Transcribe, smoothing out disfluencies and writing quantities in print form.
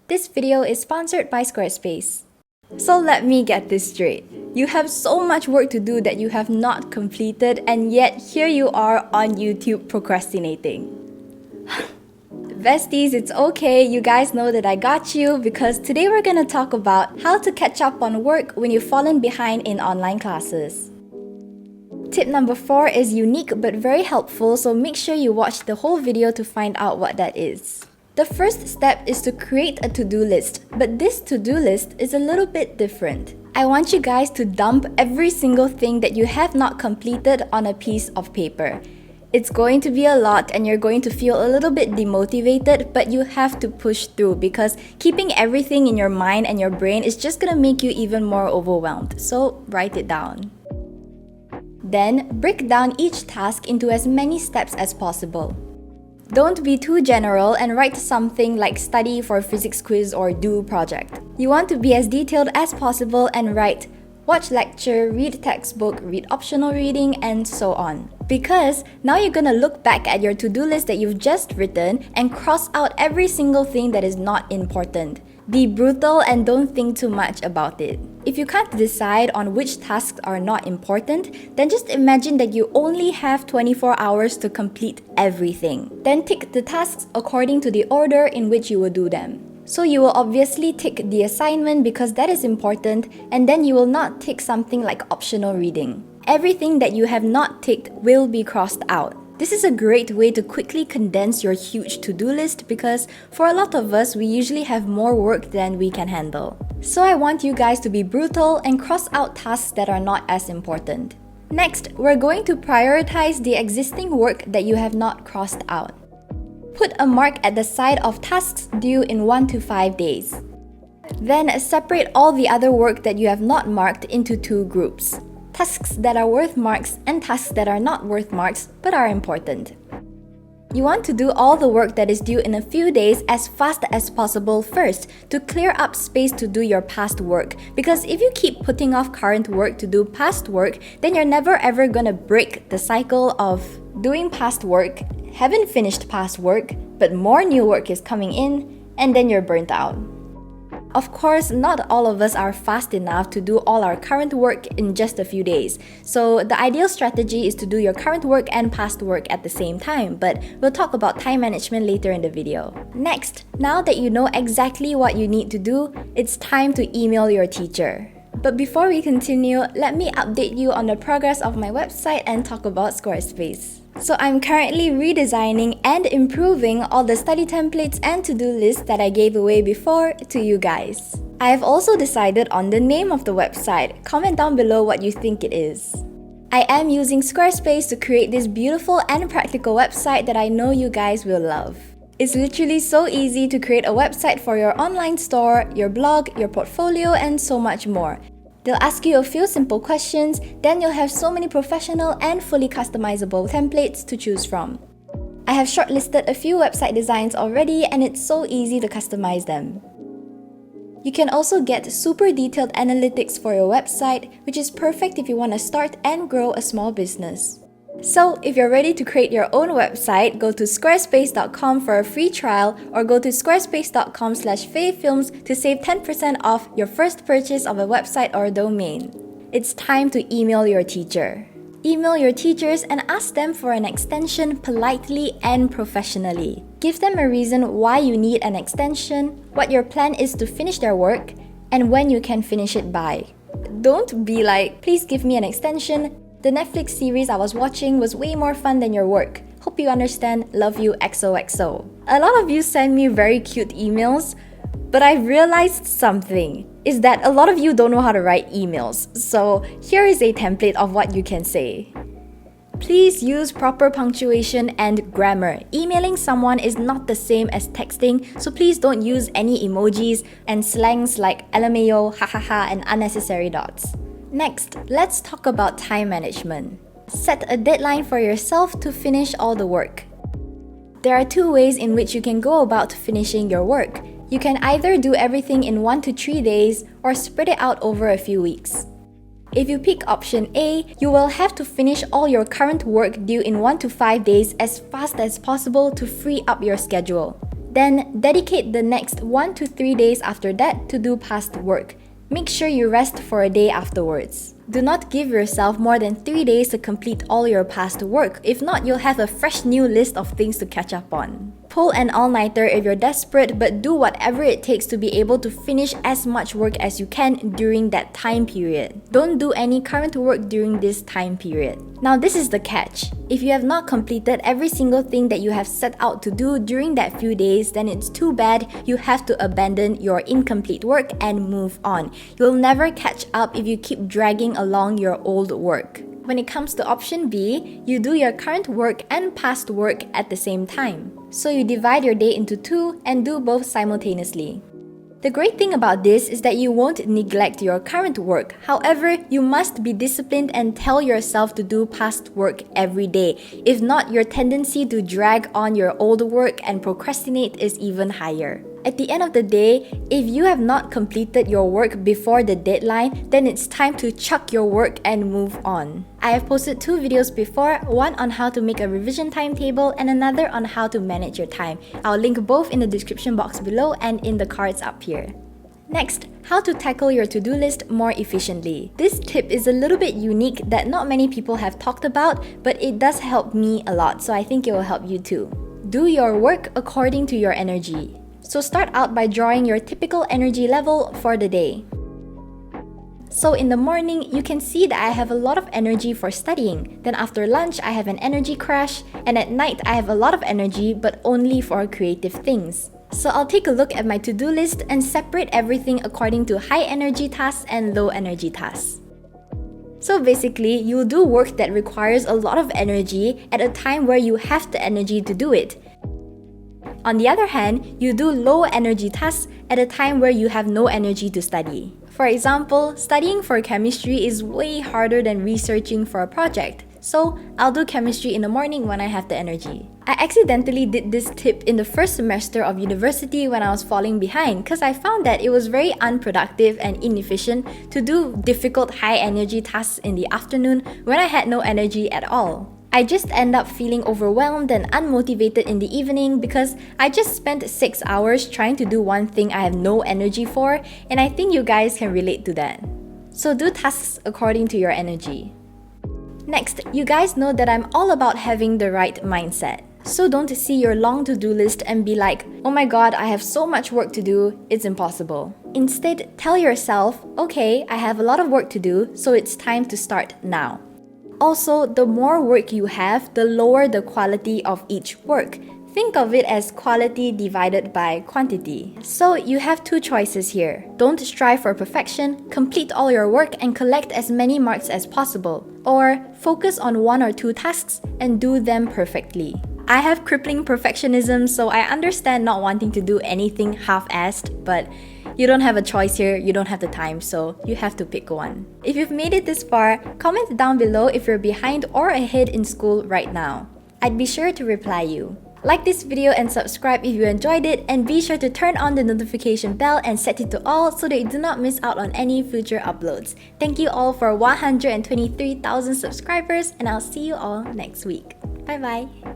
This video is sponsored by Squarespace. So let me get this straight. You have so much work to do that you have not completed, and yet here you are on YouTube procrastinating. Besties, it's okay, you guys know that I got you, because today we're gonna talk about how to catch up on work when you've fallen behind in online classes. Tip number 4 is unique but very helpful, so make sure you watch the whole video to find out what that is. The first step is to create a to-do list, but this to-do list is a little bit different. I want you guys to dump every single thing that you have not completed on a piece of paper. It's going to be a lot and you're going to feel a little bit demotivated, but you have to push through because keeping everything in your mind and your brain is just gonna make you even more overwhelmed. So write it down. Then, break down each task into as many steps as possible. Don't be too general and write something like study for physics quiz or do project. You want to be as detailed as possible and write watch lecture, read textbook, read optional reading, and so on. Because now you're gonna look back at your to-do list that you've just written and cross out every single thing that is not important. Be brutal and don't think too much about it. If you can't decide on which tasks are not important, then just imagine that you only have 24 hours to complete everything. Then tick the tasks according to the order in which you will do them. So you will obviously tick the assignment because that is important, and then you will not tick something like optional reading. Everything that you have not ticked will be crossed out. This is a great way to quickly condense your huge to-do list because for a lot of us, we usually have more work than we can handle. So I want you guys to be brutal and cross out tasks that are not as important. Next, we're going to prioritize the existing work that you have not crossed out. Put a mark at the side of tasks due in 1 to 5 days. Then separate all the other work that you have not marked into 2 groups. Tasks that are worth marks and tasks that are not worth marks but are important. You want to do all the work that is due in a few days as fast as possible first to clear up space to do your past work, because if you keep putting off current work to do past work, then you're never ever gonna break the cycle of doing past work, haven't finished past work, but more new work is coming in, and then you're burnt out. Of course, not all of us are fast enough to do all our current work in just a few days. So the ideal strategy is to do your current work and past work at the same time, but we'll talk about time management later in the video. Next, now that you know exactly what you need to do, it's time to email your teacher. But before we continue, let me update you on the progress of my website and talk about Squarespace. So I'm currently redesigning and improving all the study templates and to-do lists that I gave away before to you guys. I have also decided on the name of the website. Comment down below what you think it is. I am using Squarespace to create this beautiful and practical website that I know you guys will love. It's literally so easy to create a website for your online store, your blog, your portfolio, and so much more. They'll ask you a few simple questions, then you'll have so many professional and fully customizable templates to choose from. I have shortlisted a few website designs already, and it's so easy to customize them. You can also get super detailed analytics for your website, which is perfect if you want to start and grow a small business. So, if you're ready to create your own website, go to squarespace.com for a free trial or go to squarespace.com/fayefilms to save 10% off your first purchase of a website or a domain. It's time to email your teacher. Email your teachers and ask them for an extension politely and professionally. Give them a reason why you need an extension, what your plan is to finish their work, and when you can finish it by. Don't be like, please give me an extension. The Netflix series I was watching was way more fun than your work. Hope you understand. Love you, XOXO. A lot of you send me very cute emails, but I've realized something, is that a lot of you don't know how to write emails. So here is a template of what you can say. Please use proper punctuation and grammar. Emailing someone is not the same as texting, so please don't use any emojis and slangs like LMAO, hahaha, and unnecessary dots. Next, let's talk about time management. Set a deadline for yourself to finish all the work. There are 2 ways in which you can go about finishing your work. You can either do everything in 1 to 3 days or spread it out over a few weeks. If you pick option A, you will have to finish all your current work due in 1 to 5 days as fast as possible to free up your schedule. Then dedicate the next 1 to 3 days after that to do past work. Make sure you rest for a day afterwards. Do not give yourself more than 3 days to complete all your past work. If not, you'll have a fresh new list of things to catch up on. Pull an all-nighter if you're desperate, but do whatever it takes to be able to finish as much work as you can during that time period. Don't do any current work during this time period. Now this is the catch. If you have not completed every single thing that you have set out to do during that few days, then it's too bad. You have to abandon your incomplete work and move on. You'll never catch up if you keep dragging along your old work. When it comes to option B, you do your current work and past work at the same time. So you divide your day into two and do both simultaneously. The great thing about this is that you won't neglect your current work. However, you must be disciplined and tell yourself to do past work every day. If not, your tendency to drag on your old work and procrastinate is even higher. At the end of the day, if you have not completed your work before the deadline, then it's time to chuck your work and move on. I have posted 2 videos before, one on how to make a revision timetable and another on how to manage your time. I'll link both in the description box below and in the cards up here. Next, how to tackle your to-do list more efficiently. This tip is a little bit unique that not many people have talked about, but it does help me a lot, so I think it will help you too. Do your work according to your energy. So start out by drawing your typical energy level for the day. So in the morning, you can see that I have a lot of energy for studying. Then after lunch, I have an energy crash. And at night, I have a lot of energy, but only for creative things. So I'll take a look at my to-do list and separate everything according to high energy tasks and low energy tasks. So basically, you'll do work that requires a lot of energy at a time where you have the energy to do it. On the other hand, you do low energy tasks at a time where you have no energy to study. For example, studying for chemistry is way harder than researching for a project. So, I'll do chemistry in the morning when I have the energy. I accidentally did this tip in the first semester of university when I was falling behind because I found that it was very unproductive and inefficient to do difficult high energy tasks in the afternoon when I had no energy at all. I just end up feeling overwhelmed and unmotivated in the evening because I just spent 6 hours trying to do one thing I have no energy for, and I think you guys can relate to that. So do tasks according to your energy. Next, you guys know that I'm all about having the right mindset. So don't see your long to-do list and be like, oh my god, I have so much work to do, it's impossible. Instead, tell yourself, okay, I have a lot of work to do, so it's time to start now. Also, the more work you have, the lower the quality of each work. Think of it as quality divided by quantity. So you have 2 choices here. Don't strive for perfection, complete all your work and collect as many marks as possible. Or focus on 1 or 2 tasks and do them perfectly. I have crippling perfectionism, so I understand not wanting to do anything half-assed, but you don't have a choice here, you don't have the time, so you have to pick one. If you've made it this far, comment down below if you're behind or ahead in school right now. I'd be sure to reply you. Like this video and subscribe if you enjoyed it, and be sure to turn on the notification bell and set it to all so that you do not miss out on any future uploads. Thank you all for 123,000 subscribers, and I'll see you all next week. Bye bye!